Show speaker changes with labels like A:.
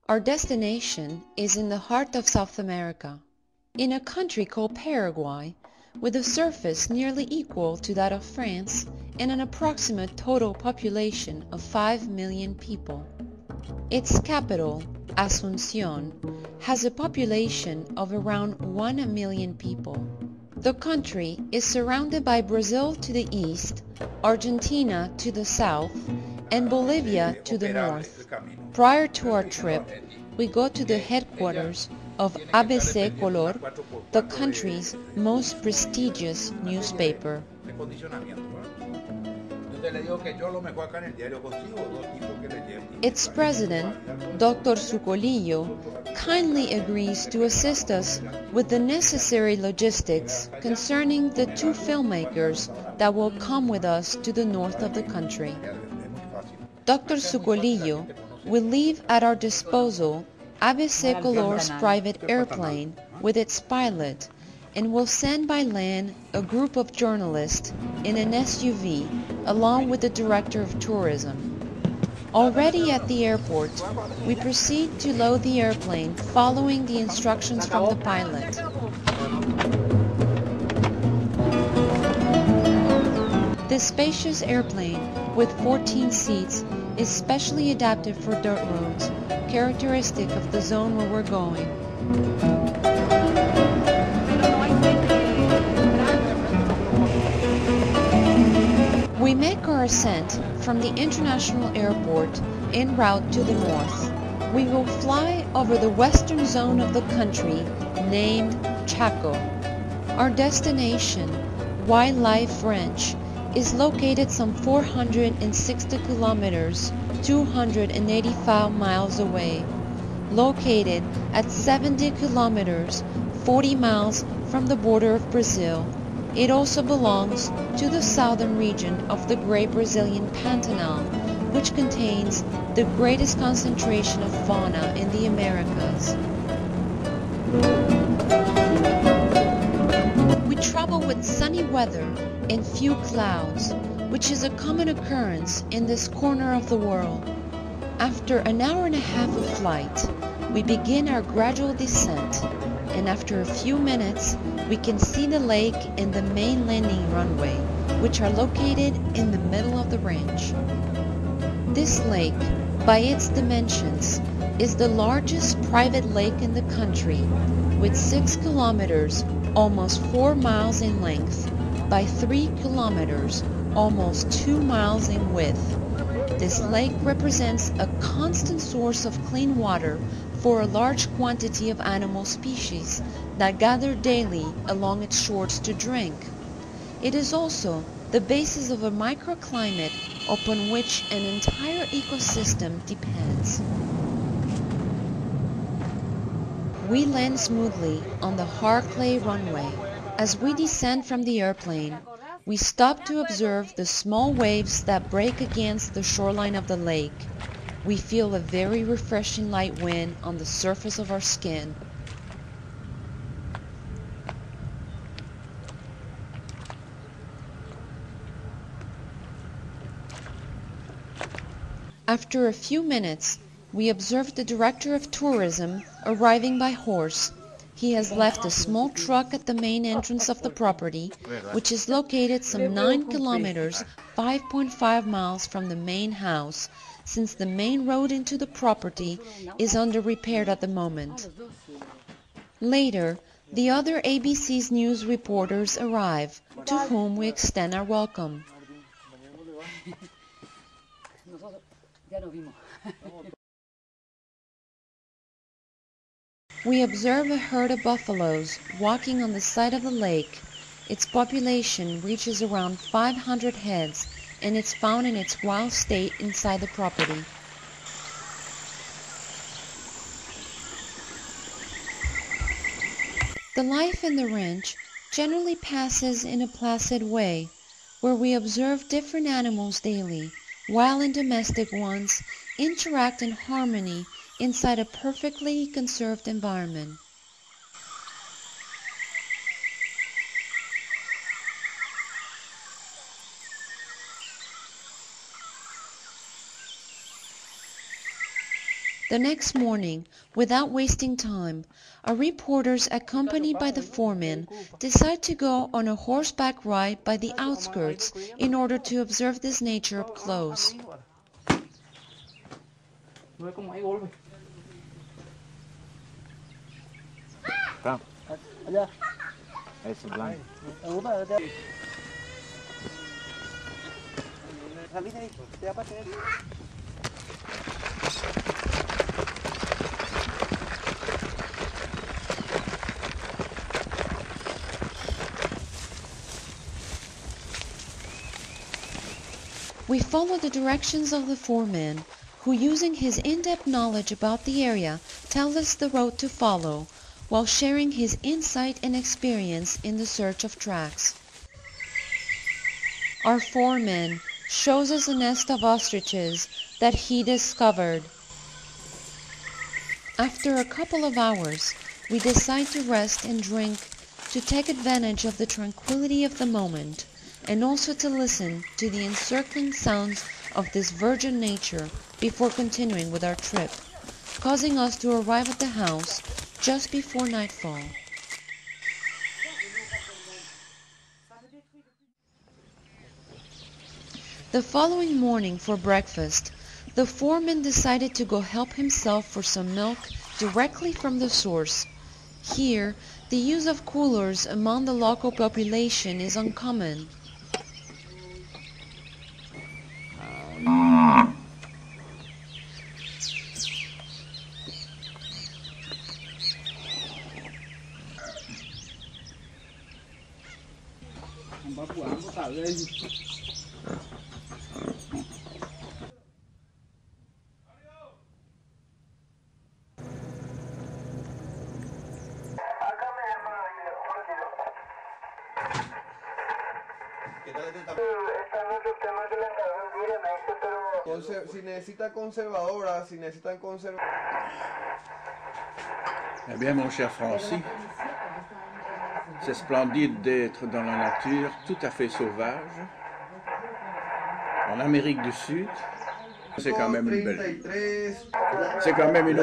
A: Our destination is in the heart of South America, in a country called Paraguay, with a surface nearly equal to that of France and an approximate total population of 5 million people. Its capital, Asunción, has a population of around 1 million people. The country is surrounded by Brazil to the east, Argentina to the south, and Bolivia to the north. Prior to our trip, we go to the headquarters of ABC Color, the country's most prestigious newspaper. Its president, Dr. Sucolillo, kindly agrees to assist us with the necessary logistics concerning the two filmmakers that will come with us to the north of the country. Dr. Sucolillo will leave at our disposal ABC Color's private airplane with its pilot and will send by land a group of journalists in an SUV along with the Director of Tourism. Already at the airport, we proceed to load the airplane following the instructions from the pilot. This spacious airplane with 14 seats is specially adapted for dirt roads, characteristic of the zone where we're going. We make our ascent from the international airport en route to the north. We will fly over the western zone of the country named Chaco. Our destination, Wildlife Ranch, is located some 460 kilometers, 285 miles away. Located at 70 kilometers, 40 miles from the border of Brazil. It also belongs to the southern region of the great Brazilian Pantanal, which contains the greatest concentration of fauna in the Americas. We travel with sunny weather and few clouds, which is a common occurrence in this corner of the world. After an hour and a half of flight, we begin our gradual descent, and after a few minutes, we can see the lake and the main landing runway, which are located in the middle of the ranch. This lake, by its dimensions, is the largest private lake in the country, with 6 kilometers, almost 4 miles in length, by 3 kilometers, almost 2 miles in width. This lake represents a constant source of clean water for a large quantity of animal species that gather daily along its shores to drink. It is also the basis of a microclimate upon which an entire ecosystem depends. We land smoothly on the hard clay runway. As we descend from the airplane, we stop to observe the small waves that break against the shoreline of the lake. We feel a very refreshing light wind on the surface of our skin. After a few minutes, we observe the Director of Tourism arriving by horse. He has left a small truck at the main entrance of the property, which is located some 9 kilometers, 5.5 miles from the main house, since the main road into the property is under repair at the moment. Later, the other ABC's news reporters arrive, to whom we extend our welcome. We observe a herd of buffaloes walking on the side of the lake. Its population reaches around 500 heads, and it's found in its wild state inside the property. The life in the ranch generally passes in a placid way, where we observe different animals daily, wild and domestic ones interact in harmony inside a perfectly conserved environment. The next morning, without wasting time, our reporters, accompanied by the foreman, decide to go on a horseback ride by the outskirts in order to observe this nature up close. We follow the directions of the foreman, who, using his in-depth knowledge about the area, tells us the road to follow, while sharing his insight and experience in the search of tracks. Our foreman shows us a nest of ostriches that he discovered. After a couple of hours, we decide to rest and drink to take advantage of the tranquility of the moment, and also to listen to the encircling sounds of this virgin nature before continuing with our trip, causing us to arrive at the house just before nightfall. The following morning for breakfast, the foreman decided to go help himself for some milk directly from the source. Here, the use of coolers among the local population is uncommon.
B: Si necesitan conservadora, si necesitan
C: Eh bien, mon cher Francis, c'est splendide d'être dans la nature tout à fait sauvage, en Amérique du Sud. C'est quand même une belle... C'est quand même une